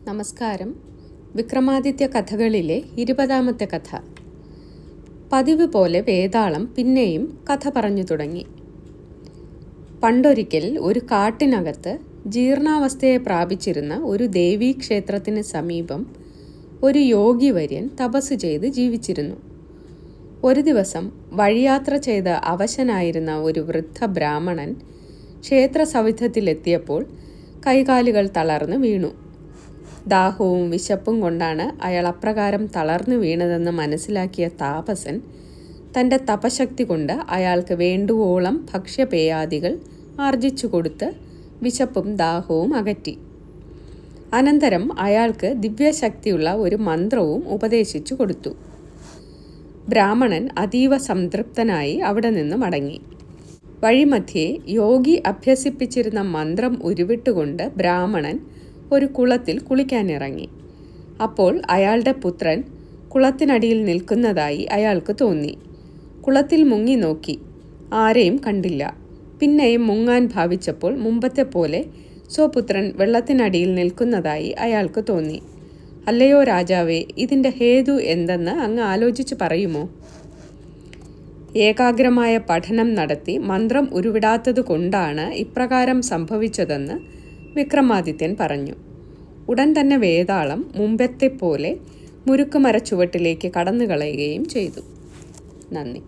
നമസ്കാരം. വിക്രമാദിത്യ കഥകളിലെ 20ാമത്തെ കഥ. പതിവ് പോലെ വേതാളം പിന്നെയും കഥ പറഞ്ഞു തുടങ്ങി. പണ്ടൊരിക്കൽ ഒരു കാട്ടിനകത്ത് ജീർണാവസ്ഥയെ പ്രാപിച്ചിരുന്ന ഒരു ദേവീക്ഷേത്രത്തിന് സമീപം ഒരു യോഗിവര്യൻ തപസ് ചെയ്ത് ജീവിച്ചിരുന്നു. ഒരു ദിവസം വഴിയാത്ര ചെയ്ത് അവശനായിരുന്ന ഒരു വൃദ്ധ ബ്രാഹ്മണൻ ക്ഷേത്ര സവിധത്തിലെത്തിയപ്പോൾ കൈകാലുകൾ തളർന്നു വീണു. ദാഹവും വിശപ്പും കൊണ്ടാണ് അയാൾ അപ്രകാരം തളർന്നു വീണതെന്ന് മനസ്സിലാക്കിയ താപസൻ തൻ്റെ തപശക്തി കൊണ്ട് അയാൾക്ക് വേണ്ടുവോളം ഭക്ഷ്യപേയാദികൾ ആർജിച്ചു കൊടുത്ത് വിശപ്പും ദാഹവും അകറ്റി. അനന്തരം അയാൾക്ക് ദിവ്യശക്തിയുള്ള ഒരു മന്ത്രവും ഉപദേശിച്ചു കൊടുത്തു. ബ്രാഹ്മണൻ അതീവ സംതൃപ്തനായി അവിടെ നിന്ന് മടങ്ങി. വഴിമധ്യേ യോഗി അഭ്യസിപ്പിച്ചിരുന്ന മന്ത്രം ഉരുവിട്ടുകൊണ്ട് ബ്രാഹ്മണൻ ഒരു കുളത്തിൽ കുളിക്കാനിറങ്ങി. അപ്പോൾ അയാളുടെ പുത്രൻ കുളത്തിനടിയിൽ നിൽക്കുന്നതായി അയാൾക്ക് തോന്നി. കുളത്തിൽ മുങ്ങി നോക്കി, ആരെയും കണ്ടില്ല. പിന്നെയും മുങ്ങാൻ ഭാവിച്ചപ്പോൾ മുമ്പത്തെ പോലെ സ്വപുത്രൻ വെള്ളത്തിനടിയിൽ നിൽക്കുന്നതായി അയാൾക്ക് തോന്നി. അല്ലയോ രാജാവേ, ഇതിൻ്റെ ഹേതു എന്തെന്ന് അങ്ങ് ആലോചിച്ച് പറയുമോ? ഏകാഗ്രമായ പഠനം നടത്തി മന്ത്രം ഉരുവിടാത്തത് കൊണ്ടാണ് ഇപ്രകാരം സംഭവിച്ചതെന്ന് വിക്രമാദിത്യൻ പറഞ്ഞു. ഉടൻ തന്നെ വേതാളം മുമ്പത്തെ പോലെ മുരുക്കുമരച്ചുവട്ടിലേക്ക് കടന്നു കളയുകയും ചെയ്തു. നന്ദി.